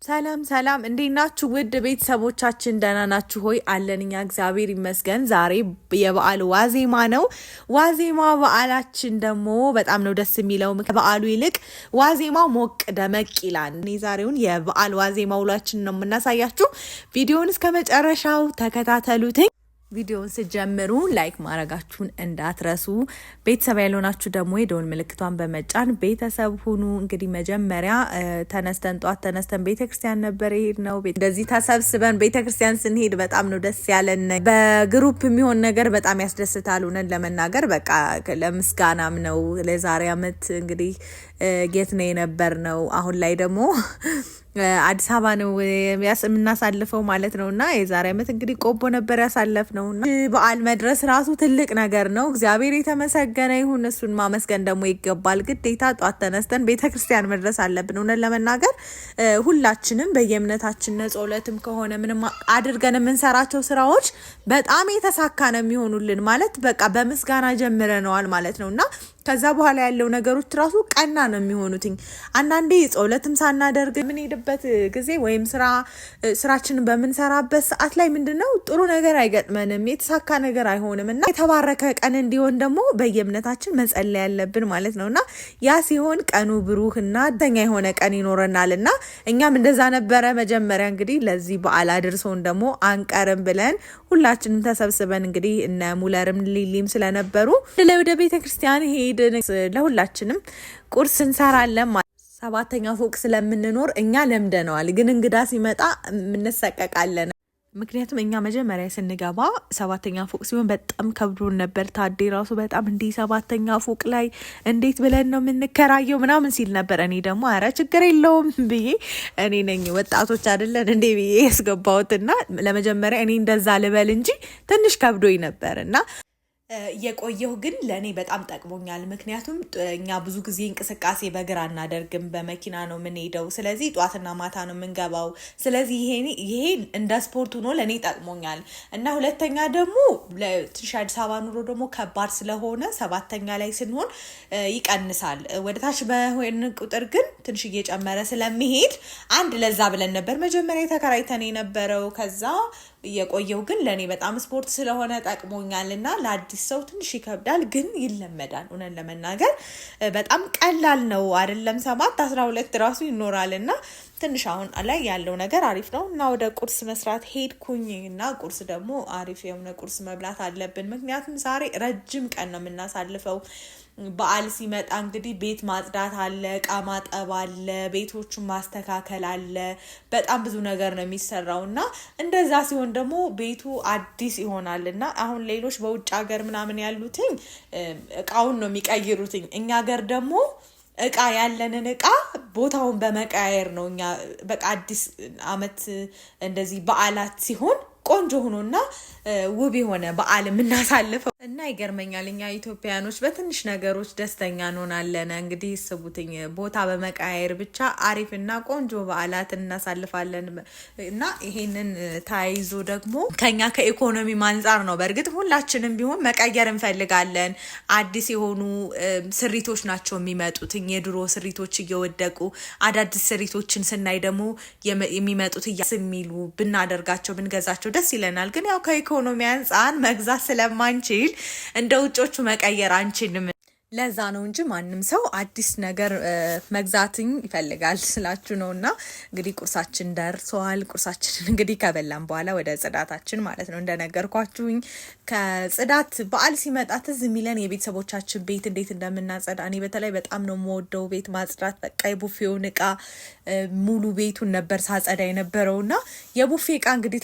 ሰላም ሰላም እንዴት ናችሁ? ውድ ቤተሰቦቻችን ደህና ናችሁ ሆይ? አለን እኛ እግዚአብሔር ይመስገን። ዛሬ የበዓል ዋዜማ ነው። ዋዜማ በዓላችን ደግሞ በጣም ነው ደስ የሚለው። ከበዓሉ ይልቅ ዋዜማው ሞቅ ደመቅ ይላል። እኔ ዛሬውን የበዓል ዋዜማ ውሏችን ነው የምናሳያችሁ። ቪዲዮውን እስከ መጨረሻው ተከታተሉት። ቪዲዮውን ስጀምሩ ላይክ ማድረጋችሁን እንዳትረሱ። ቤተሰብ ያልሆናችሁ ደግሞ የደወል ምልክቷን በመጫን ቤተሰብ ሁኑ። እንግዲህ መጀመሪያ ጧት ተነስተን ቤተክርስቲያን ነበር የሄድነው። እንደዚህ ተሰብስበን ቤተክርስቲያን ስንሄድ በጣም ነው ደስ ያለን። በግሩፕ የሚሆን ነገር በጣም ያስደስታል። እውነት ለመናገር በቃ ለምስጋናም ነው። ለዛሬ አመት እንግዲህ ጌት ነው የነበር ነው። አሁን ላይ ደግሞ አዲስ አበባ ነው የምናሳልፈው ማለት ነውና የዛሬ አመት እንግዲህ ቆቦ ነበር ያሳለፍነውና በዓል መድረስ ራሱ ትልቅ ነገር ነው። እግዚአብሔር የተመሰገነ ይሁን። እሱን ማመስገን ደግሞ ይገባል። ግዴታ ጧት ተነስተን ቤተክርስቲያን መድረስ አለብን። እውነት ለመናገር ሁላችንም በየእምነታችን ጸሎትም ከሆነ ምንም አድርገን የምንሰራቸው ስራዎች በጣም የተሳካ ነው የሚሆኑልን ማለት በቃ በምስጋና ጀምረነዋል ማለት ነውና ከዛ በኋላ ያለው ነገሮች ራሱ ቀና ነው የሚሆኑትኝ። አንዳንዴ ጸሎትም ሳናደርግ ምን ሄድበት ጊዜ ወይም ስራችንን በመንሰራበት ሰዓት ላይ ምንድነው ጥሩ ነገር አይገጥመንም፣ የተሳካ ነገር አይሆንምና የተባረከ ቀን እንዲሆን ደግሞ በየእምነታችን መጸለይ ያለብን ማለት ነውና ያ ሲሆን ቀኑ ብሩህና ደስተኛ የሆነ ቀን ይኖረናልና እኛም እንደዛ ነበረ። መጀመሪያ እንግዲህ ለዚህ በዓል አድርሶን ደግሞ አንቀርም ብለን ሁላችንም ተሰብስበን እንግዲህ እነ ሙለርም ሊሊም ስለነበሩ ወደ ቤተክርስቲያን ለሁላችንም ቁርስ እንሰራለን። 7ኛ ፎቅ ስለምንኖር እኛ ለምደነዋል፣ ግን እንግዳ ሲመጣ እንሰቀቃለን። ምክንያቱም እኛ መጀመሪያ ስንገባ 7ኛ ፎቅ ሲሆን በጣም ከብዶን ነበር። ታዴ ራሱ በጣም እንዲህ 7ኛ ፎቅ ላይ እንዴት ብለን ነው የምንከራየው ምናምን ሲል ነበር። እኔ ደግሞ አረ ችግር የለውም ብዬ እኔ ነኝ ወጣቶች አይደለን እንዴ ብዬ ያስገባሁትና ለመጀመሪያ እኔ እንደዛ ልበል እንጂ ትንሽ ከብዶኝ ነበርና የቆየው ግን ለኔ በጣም ጠቅሞኛል። ምክንያቱም እኛ ብዙ ጊዜ እንቅስቃሴ በእግር አናደርግም፣ በመኪና ነው የምንሄደው። ስለዚህ ጧትና ማታ ነው የምንገባው። ስለዚህ ይሄ እንደ ስፖርት ሆኖ ለኔ ጠቅሞኛል እና ሁለተኛ ደግሞ ትንሽ አዲስ አበባ ኑሮ ደግሞ ከባድ ስለሆነ 7ኛ ላይ ስንሆን ይቀንሳል። ወደታች በሆነ ቁጥር ግን ትንሽ እየጨመረ ስለሚሄድ አንድ ለዛ ብለን ነበር መጀመሪያ ተከራይተን የነበረው። ከዛ የቆየው ግን ለኔ በጣም ስፖርት ስለሆነ ጠቅሞኛል እና ለአዲስ ሰው ትንሽ ይከብዳል፣ ግን ይለመዳል። እውነት ለመናገር በጣም ቀላል ነው አይደለም። 7-12 ራሱ ይኖራል እና ትንሽ አሁን ላይ ያለው ነገር አሪፍ ነው እና ወደ ቁርስ መስራት ሄድኩኝ እና ቁርስ ደግሞ አሪፍ የሆነ ቁርስ መብላት አለብን። ምክንያቱም ዛሬ ረጅም ቀን ነው የምናሳልፈው። በዓል ሲመጣ እንግዲህ ቤት ማጽዳት አለ፣ እቃ ማጠብ አለ፣ ቤቶቹን ማስተካከል አለ። በጣም ብዙ ነገር ነው የሚሰራው እና እንደዛ ሲሆን ደግሞ ቤቱ አዲስ ይሆናል እና አሁን ሌሎች በውጭ ሀገር ምናምን ያሉትኝ እቃውን ነው የሚቀይሩትኝ። እኛ ሀገር ደግሞ እቃ ያለንን እቃ ቦታውን በመቀያየር ነው እኛ በቃ አዲስ አመት እንደዚህ በዓላት ሲሆን ቆንጆ ሆኖና ውብ የሆነ በዓል የምናሳልፈው እና ይገርመኛል። እኛ ኢትዮጵያኖች በትንሽ ነገሮች ደስተኛ እንሆናለን። እንግዲህ ስቡትኝ ቦታ በመቀያየር ብቻ አሪፍና ቆንጆ በዓላት እናሳልፋለን እና ይሄንን ታይዞ ደግሞ ከኛ ከኢኮኖሚ አንጻር ነው። በእርግጥ ሁላችንም ቢሆን መቀየር እንፈልጋለን። አዲስ የሆኑ ስሪቶች ናቸው የሚመጡት። የድሮ ስሪቶች እየወደቁ አዳዲስ ስሪቶችን ስናይ ደግሞ የሚመጡት የሚሉ ብናደርጋቸው ብንገዛቸው ደስ ይለናል። ግን ያው ከኢኮኖሚ አንጻር መግዛት ስለማንችል እንደ ውጮቹ መቀየር አንችልም። ለዛ ነው እንጂ ማንም ሰው አዲስ ነገር መግዛትኝ ይፈልጋል ስላችሁ ነውና እንግዲህ ቁርሳችን ደርሷል። ቁርሳችንን እንግዲህ ከበላን በኋላ ወደ ጽዳታችን ማለት ነው። እንደነገርኳችሁኝ ከጽዳት በዓል ሲመጣ ትዝ የሚለን የቤተሰቦቻችን ቤት እንዴት እንደምናጸዳ። እኔ በተለይ በጣም ነው የምወደው ቤት ማጽዳት። በቃ የቡፌውን እቃ ሙሉ ቤቱን ነበር ሳጸዳ የነበረውና የቡፌ እቃ እንግዲህ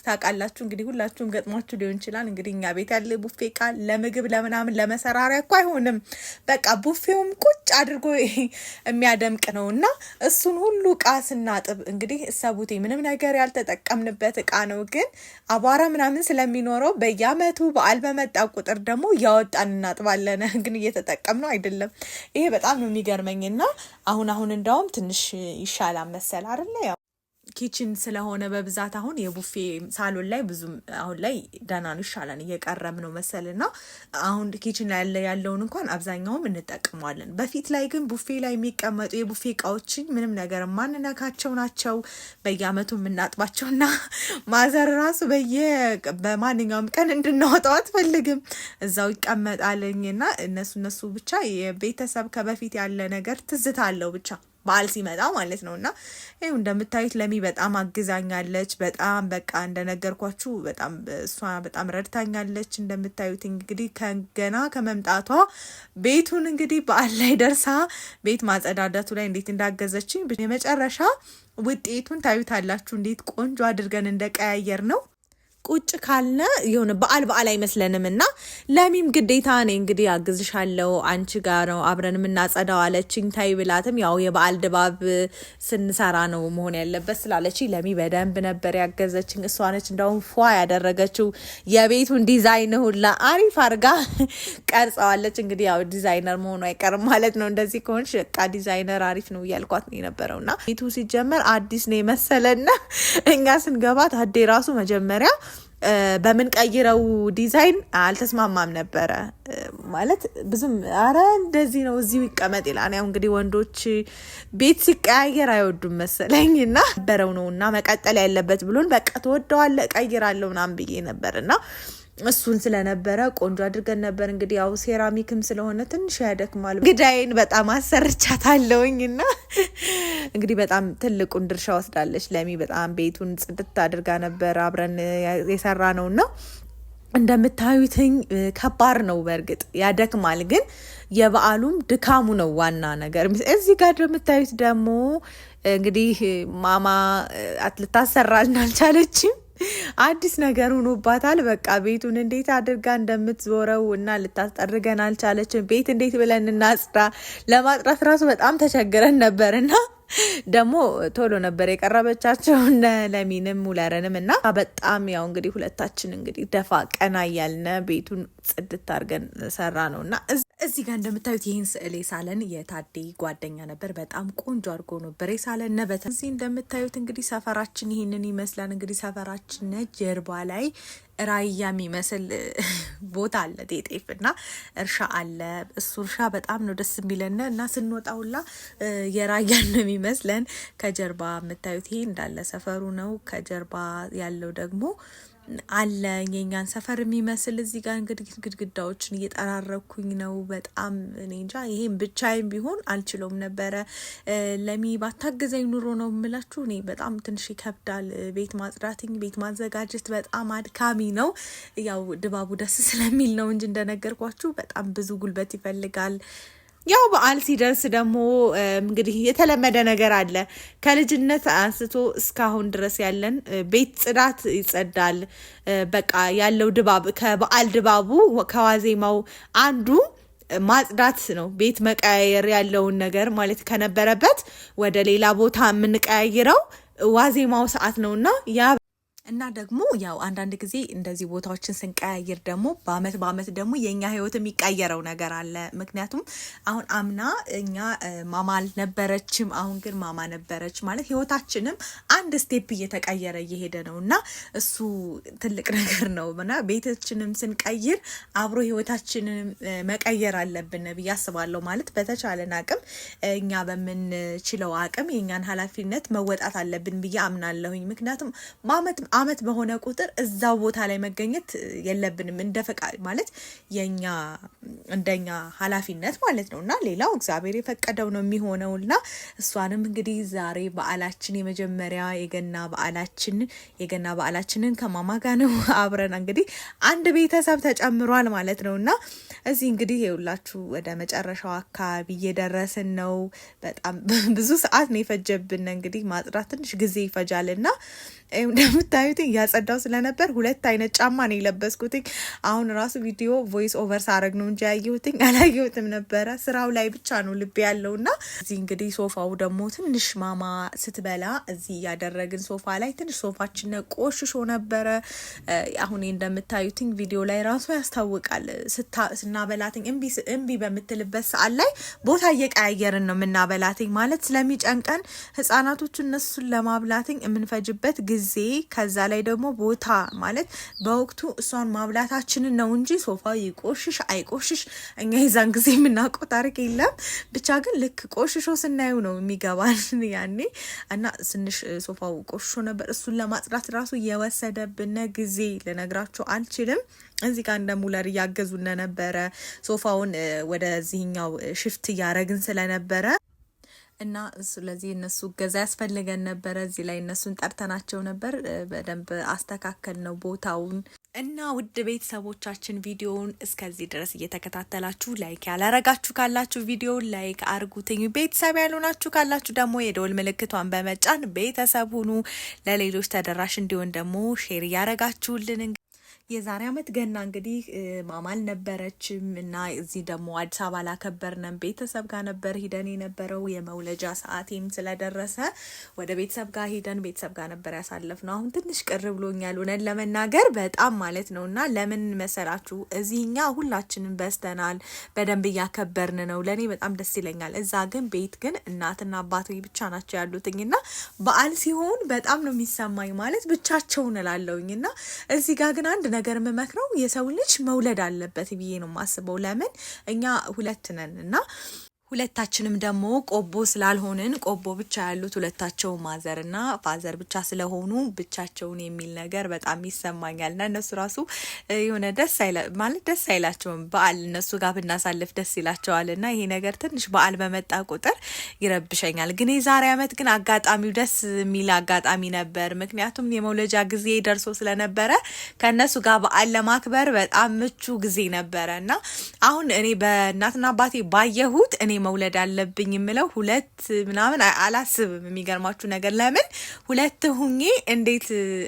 ታውቃላችሁ እንግዲህ ሁላችሁም ገጥሟችሁ ሊሆን ይችላል። እንግዲህ እኛ ቤት ያለ ቡፌ እቃ ለምግብ ለምናምን ለመሰራሪያ እኮ አይሆንም። በቃ ቡፌውም ቁጭ አድርጎ የሚያደምቅ ነውና እሱን ሁሉ እቃ ስናጥብ እንግዲህ እሰቡት ምንም ነገር ያልተጠቀምንበት እቃ ነው። ግን አቧራ ምናምን ስለሚኖረው በየአመቱ በዓል በመጣ ቁጥር ደግሞ እያወጣን እናጥባለን። ግን እየተጠቀምነው አይደለም። ይሄ በጣም ነው የሚገርመኝና አሁን እንዳውም ትንሽ ይሻላል መሰል አይደለ? ያው ኪችን ስለሆነ በብዛት አሁን የቡፌ ሳሎን ላይ ብዙም አሁን ላይ ደህና ነው ይሻላል እየቀረም ነው መሰልና አሁን ኪችን ላይ ያለውን እንኳን አብዛኛውም እንጠቀማለን። በፊት ላይ ግን ቡፌ ላይ የሚቀመጡ የቡፌ እቃዎች ምንም ነገር ማንነካቸው ናቸው። በየአመቱ የምናጥባቸውና ማዘር ራሱ በማንኛውም ቀን እንድናወጣው አትፈልግም። እዛው ይቀመጣልኝና እነሱ ብቻ የቤተሰብ ከበፊት ያለ ነገር ትዝታ አለው ብቻ በዓል ሲመጣ ማለት ነውና ይሄው እንደምታዩት ለሚ በጣም አግዛኛለች። በጣም በቃ እንደነገርኳችሁ በጣም እሷ በጣም ረድታኛለች። እንደምታዩት እንግዲህ ገና ከመምጣቷ ቤቱን እንግዲህ በዓል ላይ ደርሳ ቤት ማጸዳዳቱ ላይ እንዴት እንዳገዘችኝ የመጨረሻ ውጤቱን ታዩታላችሁ። እንዴት ቆንጆ አድርገን እንደቀያየር ነው። ቁጭ ካልነ የሆነ በዓል አይመስለንም እና ለሚም ግዴታ ነኝ እንግዲህ አግዝሻለሁ አንቺ ጋር ነው አብረን የምናጸዳው አለችኝ። ታይ ብላትም ያው የበዓል ድባብ ስንሰራ ነው መሆን ያለበት ስላለችኝ ለሚ በደንብ ነበር ያገዘችኝ። እሷ ነች እንደውም ፏ ያደረገችው የቤቱን ዲዛይን ሁላ አሪፍ አርጋ ቀርጸዋለች። እንግዲህ ያው ዲዛይነር መሆኑ አይቀርም ማለት ነው። እንደዚህ ከሆንሽ በቃ ዲዛይነር አሪፍ ነው እያልኳት ነው የነበረውና ቤቱ ሲጀመር አዲስ ነው የመሰለና እኛ ስንገባ ታዴ ራሱ መጀመሪያ በምን ቀይረው ዲዛይን አልተስማማም ነበረ ማለት ብዙም አረ እንደዚህ ነው እዚሁ ይቀመጥ ይላል። ያው እንግዲህ ወንዶች ቤት ሲቀያየር አይወዱም መሰለኝና በረው ነውና መቀጠል ያለበት ብሎን በቃ ተወደዋለ ቀይራለሁ ምናምን ብዬ ነበርና እሱን ስለነበረ ቆንጆ አድርገን ነበር። እንግዲህ ያው ሴራሚክም ስለሆነ ትንሽ ያደክማል። ግዳይን በጣም አሰርቻታለሁኝና እንግዲህ በጣም ትልቁን ድርሻ ወስዳለች ለሚ። በጣም ቤቱን ጽድት አድርጋ ነበር አብረን የሰራ ነውና እንደምታዩትኝ ከባድ ነው። በእርግጥ ያደክማል፣ ግን የበዓሉም ድካሙ ነው ዋና ነገር። እዚህ ጋር እንደምታዩት ደግሞ እንግዲህ ማማ ልታሰራልን አልቻለችም። አዲስ ነገር ሆኖባታል። በቃ ቤቱን እንዴት አድርጋ እንደምትዞረው እና ልታስጠርገን አልቻለችም። ቤት እንዴት ብለን እናጽዳ ለማጥራት ራሱ በጣም ተቸግረን ነበርና ደግሞ ቶሎ ነበር የቀረበቻቸው ለሚንም ሙለረንም እና በጣም ያው እንግዲህ ሁለታችን እንግዲህ ደፋ ቀና እያልን ቤቱን ጽድት አድርገን ሰራ ነውና እዚህ ጋር እንደምታዩት ይህን ስዕል የሳለን የታዴ ጓደኛ ነበር። በጣም ቆንጆ አድርጎ ነበር የሳለን ነበተ። እዚህ እንደምታዩት እንግዲህ ሰፈራችን ይህንን ይመስላል። እንግዲህ ሰፈራችን ጀርባ ላይ ራያ የሚመስል ቦታ አለ፣ ጤጤፍ እና እርሻ አለ። እሱ እርሻ በጣም ነው ደስ የሚለን እና ስንወጣውላ የራያን ነው የሚመስለን። ከጀርባ የምታዩት ይሄ እንዳለ ሰፈሩ ነው። ከጀርባ ያለው ደግሞ አለ የኛን ሰፈር የሚመስል። እዚህ ጋር እንግዲህ ግድግዳዎችን እየጠራረኩኝ ነው። በጣም እኔ እንጃ ይሄን ብቻዬን ቢሆን አልችለውም ነበረ። ለሚ ባታገዘኝ ኑሮ ነው የምላችሁ። እኔ በጣም ትንሽ ይከብዳል ቤት ማጽዳትኝ፣ ቤት ማዘጋጀት በጣም አድካሚ ነው። ያው ድባቡ ደስ ስለሚል ነው እንጂ እንደነገርኳችሁ በጣም ብዙ ጉልበት ይፈልጋል። ያው በዓል ሲደርስ ደግሞ እንግዲህ የተለመደ ነገር አለ። ከልጅነት አንስቶ እስካሁን ድረስ ያለን ቤት ጽዳት ይጸዳል። በቃ ያለው ድባብ ከበዓል ድባቡ ከዋዜማው አንዱ ማጽዳት ነው። ቤት መቀያየር ያለውን ነገር ማለት ከነበረበት ወደ ሌላ ቦታ የምንቀያይረው ዋዜማው ሰዓት ነውና እና ደግሞ ያው አንዳንድ ጊዜ እንደዚህ ቦታዎችን ስንቀያየር ደግሞ በአመት ደግሞ የኛ ህይወት የሚቀየረው ነገር አለ። ምክንያቱም አሁን አምና እኛ ማማ አልነበረችም፣ አሁን ግን ማማ ነበረች ማለት ህይወታችንም አንድ ስቴፕ እየተቀየረ እየሄደ ነው እና እሱ ትልቅ ነገር ነው እና ቤታችንም ስንቀይር አብሮ ህይወታችንን መቀየር አለብን ብዬ አስባለሁ። ማለት በተቻለን አቅም እኛ በምንችለው አቅም የኛን ኃላፊነት መወጣት አለብን ብዬ አምናለሁኝ። ምክንያቱም አመት በሆነ ቁጥር እዛው ቦታ ላይ መገኘት የለብንም። እንደ ፈቃድ ማለት እንደኛ ኃላፊነት ማለት ነውና ሌላው እግዚአብሔር የፈቀደው ነው የሚሆነውና እሷንም እንግዲህ ዛሬ በዓላችን የመጀመሪያ የገና በዓላችንን ከማማ ጋር ነው አብረን እንግዲህ አንድ ቤተሰብ ተጨምሯል ማለት ነውና እዚህ እንግዲህ ይኸውላችሁ ወደ መጨረሻው አካባቢ እየደረስን ነው። በጣም ብዙ ሰዓት ነው የፈጀብን። እንግዲህ ማጽዳት ትንሽ ጊዜ ይፈጃልና እንደምታ እንደምታዩት ያጸዳው ስለነበር ሁለት አይነት ጫማ ነው የለበስኩት። አሁን ራሱ ቪዲዮ ቮይስ ኦቨር ሳረግ ነው እንጂ ያየሁት አላየሁትም ነበረ። ስራው ላይ ብቻ ነው ልብ ያለውና እዚህ እንግዲህ ሶፋው ደግሞ ትንሽ ማማ ስትበላ እዚህ ያደረግን ሶፋ ላይ ትንሽ ሶፋችን ቆሽሾ ነበረ። አሁን እንደምታዩትኝ ቪዲዮ ላይ ራሱ ያስታውቃል። ስናበላትኝ እምቢ በምትልበት ሰዓት ላይ ቦታ እየቀያየርን ነው የምናበላትኝ ማለት ስለሚጨንቀን ህፃናቶቹ እነሱን ለማብላትኝ የምንፈጅበት ጊዜ ከዛ ላይ ደግሞ ቦታ ማለት በወቅቱ እሷን ማብላታችንን ነው እንጂ ሶፋው ይቆሽሽ አይቆሽሽ እኛ የዛን ጊዜ የምናውቀው ታሪክ የለም። ብቻ ግን ልክ ቆሽሾ ስናየው ነው የሚገባን ያኔ እና ትንሽ ሶፋው ቆሽሾ ነበር። እሱን ለማጽዳት ራሱ የወሰደብን ጊዜ ልነግራችሁ አልችልም። እዚህ ጋር እንደ ሙለር እያገዙን ነበረ ሶፋውን ወደዚህኛው ሽፍት እያረግን ስለነበረ እና ስለዚህ እነሱ ገዛ ያስፈልገን ነበረ። እዚህ ላይ እነሱን ጠርተናቸው ነበር። በደንብ አስተካከል ነው ቦታውን እና ውድ ቤተሰቦቻችን ቪዲዮውን እስከዚህ ድረስ እየተከታተላችሁ ላይክ ያላረጋችሁ ካላችሁ ቪዲዮውን ላይክ አርጉትኝ። ቤተሰብ ያልሆናችሁ ካላችሁ ደግሞ የደወል ምልክቷን በመጫን ቤተሰብ ሁኑ። ለሌሎች ተደራሽ እንዲሆን ደግሞ ሼር ያረጋችሁልን። የዛሬ አመት ገና እንግዲህ ማማ አልነበረችም እና እዚህ ደግሞ አዲስ አበባ ላከበርነን ቤተሰብ ጋር ነበር ሂደን የነበረው። የመውለጃ ሰዓቴም ስለደረሰ ወደ ቤተሰብ ጋር ሂደን ቤተሰብ ጋር ነበር ያሳለፍነው። አሁን ትንሽ ቅር ብሎኛል እውነት ለመናገር በጣም ማለት ነውና ለምን መሰላችሁ እዚህኛ ሁላችንም በስተናል በደንብ እያከበርን ነው። ለኔ በጣም ደስ ይለኛል። እዛ ግን ቤት ግን እናትና አባቴ ብቻ ናቸው ያሉትኝና በዓል ሲሆን በጣም ነው የሚሰማኝ ማለት ብቻቸውን እላለሁኝና እዚህ ጋር ግን አንድ ነገር የምመክረው የሰው ልጅ መውለድ አለበት ብዬ ነው የማስበው። ለምን እኛ ሁለት ነን እና ሁለታችንም ደግሞ ቆቦ ስላልሆንን ቆቦ ብቻ ያሉት ሁለታቸው ማዘርና ፋዘር ብቻ ስለሆኑ ብቻቸውን የሚል ነገር በጣም ይሰማኛል። እና እነሱ ራሱ የሆነ ደስ አይላቸውም በዓል እነሱ ጋር ብናሳልፍ ደስ ይላቸዋልና ይሄ ነገር ትንሽ በዓል በመጣ ቁጥር ይረብሸኛል። ግን የዛሬ አመት ግን አጋጣሚው ደስ የሚል አጋጣሚ ነበር። ምክንያቱም የመውለጃ ጊዜ ደርሶ ስለነበረ ከነሱ ጋር በዓል ለማክበር በጣም ምቹ ጊዜ ነበረና አሁን እኔ በእናትና አባቴ ባየሁት እኔ መውለድ አለብኝ የምለው ሁለት ምናምን አላስብም። የሚገርማችሁ ነገር ለምን ሁለት ሁኜ እንዴት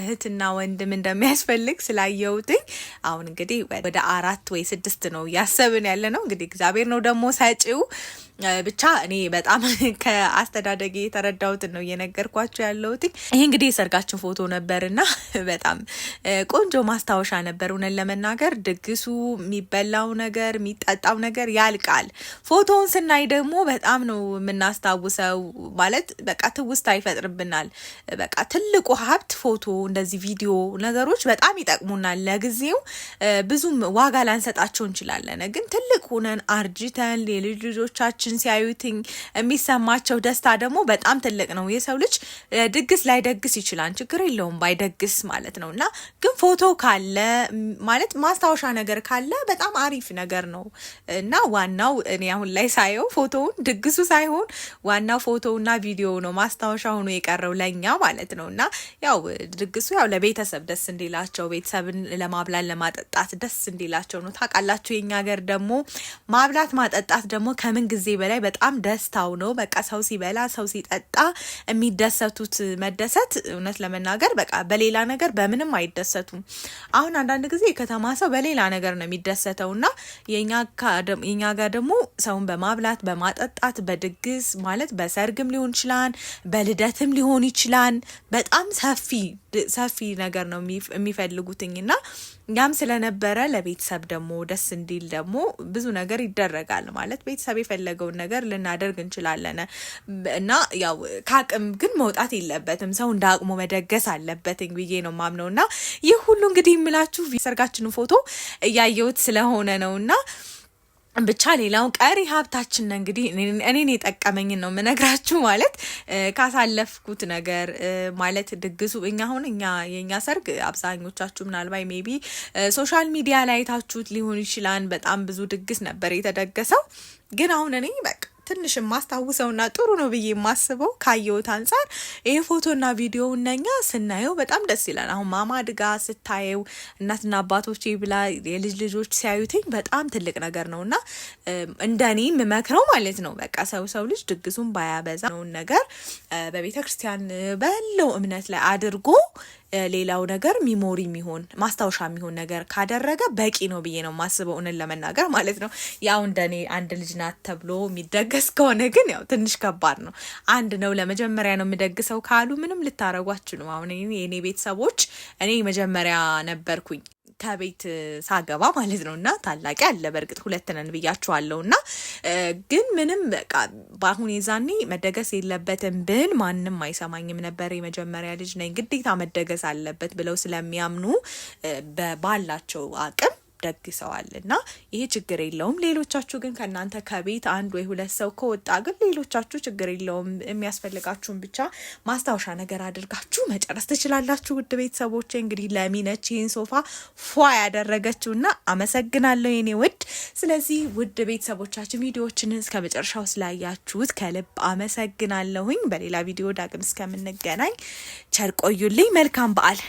እህትና ወንድም እንደሚያስፈልግ ስላየሁትኝ አሁን እንግዲህ ወደ 4 ወይ 6 ነው ያሰብን ያለ ነው። እንግዲህ እግዚአብሔር ነው ደግሞ ሰጪው። ብቻ እኔ በጣም ከአስተዳደጌ የተረዳሁትን ነው እየነገርኳችሁ ያለሁት። ይሄ እንግዲህ የሰርጋችን ፎቶ ነበርና በጣም ቆንጆ ማስታወሻ ነበር። እውነት ለመናገር ድግሱ የሚበላው ነገር የሚጠጣው ነገር ያልቃል። ፎቶውን ስናይ ደግሞ በጣም ነው የምናስታውሰው ማለት በቃ ትውስታ ይፈጥርብናል። በቃ ትልቁ ሀብት ፎቶ እንደዚህ ቪዲዮ ነገሮች በጣም ይጠቅሙናል። ለጊዜው ብዙም ዋጋ ላንሰጣቸው እንችላለን። ግን ትልቅ ሆነን አርጅተን የልጅ ልጆቻችን ሲያዩትኝ የሚሰማቸው ደስታ ደግሞ በጣም ትልቅ ነው። የሰው ልጅ ድግስ ላይ ደግስ ይችላል ችግር የለውም ባይደግስ ማለት ነውና ግን ፎቶ ካለ ማለት ማስታወሻ ነገር ካለ በጣም አሪፍ ነገር ነው እና ዋናው እኔ አሁን ላይ ሳየው ፎቶውን ድግሱ ሳይሆን ዋናው ፎቶውና ቪዲዮ ነው ማስታወሻ ሆኖ የቀረው ለኛ ማለት ነውና ያው ድግሱ ያው ለቤተሰብ ደስ እንዲላቸው ቤተሰብን ለማብላል ለማጠጣት ደስ እንዲላቸው ነው። ታውቃላችሁ የኛ ሀገር ደግሞ ማብላት ማጠጣት ደግሞ ከምን ጊዜ በላይ በጣም ደስታው ነው። በቃ ሰው ሲበላ ሰው ሲጠጣ የሚደሰቱት መደሰት እውነት ለመናገር በቃ በሌላ ነገር በምንም አይደሰቱም። አሁን አንዳንድ ጊዜ የከተማ ሰው በሌላ ነገር ነው የሚደሰተውና የኛ ጋር ደግሞ ሰውን በማብላት በማጠጣት በድግስ ማለት በሰርግም ሊሆን ይችላል በልደትም ሊሆን ይችላል በጣም ሰፊ ነገር ነው የሚፈልጉትኝና ያም ስለነበረ ለቤተሰብ ደግሞ ደስ እንዲል ደግሞ ብዙ ነገር ይደረጋል ማለት ቤተሰብ የፈለገውን ነገር ልናደርግ እንችላለን እና ያው ከአቅም ግን መውጣት የለበትም። ሰው እንደ አቅሙ መደገስ አለበትኝ ብዬ ነው ማምነውና ይህ ሁሉ እንግዲህ የምላችሁ ሰርጋችንን ፎቶ እያየሁት ስለሆነ ነውና ብቻ ሌላው ቀሪ ሀብታችን እንግዲህ እኔን የጠቀመኝን ነው ምነግራችሁ ማለት ካሳለፍኩት ነገር ማለት ድግሱ የኛ ሰርግ አብዛኞቻችሁ ምናልባት ሜቢ ሶሻል ሚዲያ ላይ ታችሁት ሊሆን ይችላል። በጣም ብዙ ድግስ ነበር የተደገሰው። ግን አሁን እኔ በቃ ትንሽ ማስታውሰውና ጥሩ ነው ብዬ ማስበው ካየሁት አንፃር ይሄ ፎቶና ቪዲዮ እነኛ ስናየው በጣም ደስ ይላል። አሁን ማማ ድጋ ስታየው እናትና አባቶቼ ብላ የልጅ ልጆች ሲያዩትኝ በጣም ትልቅ ነገር ነውና እንደኔ መመክረው ማለት ነው በቃ ሰው ልጅ ድግሱን ባያበዛ ነው ነገር በቤተክርስቲያን ባለው እምነት ላይ አድርጎ ሌላው ነገር ሚሞሪ የሚሆን ማስታወሻ የሚሆን ነገር ካደረገ በቂ ነው ብዬ ነው ማስበው እንን ለመናገር ማለት ነው። ያው እንደኔ አንድ ልጅ ናት ተብሎ የሚደገስ ከሆነ ግን ያው ትንሽ ከባድ ነው። አንድ ነው ለመጀመሪያ ነው የምደግሰው ካሉ ምንም ልታረጓችሁ ነው። አሁን የኔ ቤተሰቦች እኔ መጀመሪያ ነበርኩኝ ከቤት ሳገባ ማለት ነው እና ታላቂ አለ በእርግጥ 2 ነን ብያችኋለሁ እና ግን ምንም በቃ በአሁን የዛኔ መደገስ የለበትም ብል ማንም አይሰማኝም ነበር። የመጀመሪያ ልጅ ነኝ ግዴታ መደገስ አለበት ብለው ስለሚያምኑ ባላቸው አቅም ደግሰዋልና ይሄ ችግር የለውም። ሌሎቻችሁ ግን ከናንተ ከቤት 1 ወይ 2 ሰው ከወጣ ግን ሌሎቻችሁ ችግር የለውም። የሚያስፈልጋችሁን ብቻ ማስታወሻ ነገር አድርጋችሁ መጨረስ ትችላላችሁ። ውድ ቤተሰቦቼ እንግዲህ ለሚነች ይሄን ሶፋ ፏ ያደረገችውና አመሰግናለሁ የኔ ውድ። ስለዚህ ውድ ቤተሰቦቻችን ቪዲዮዎችን እስከ መጨረሻው ስላያችሁት ከልብ አመሰግናለሁኝ። በሌላ ቪዲዮ ዳግም እስከምንገናኝ ቸር ቆዩልኝ። መልካም በዓል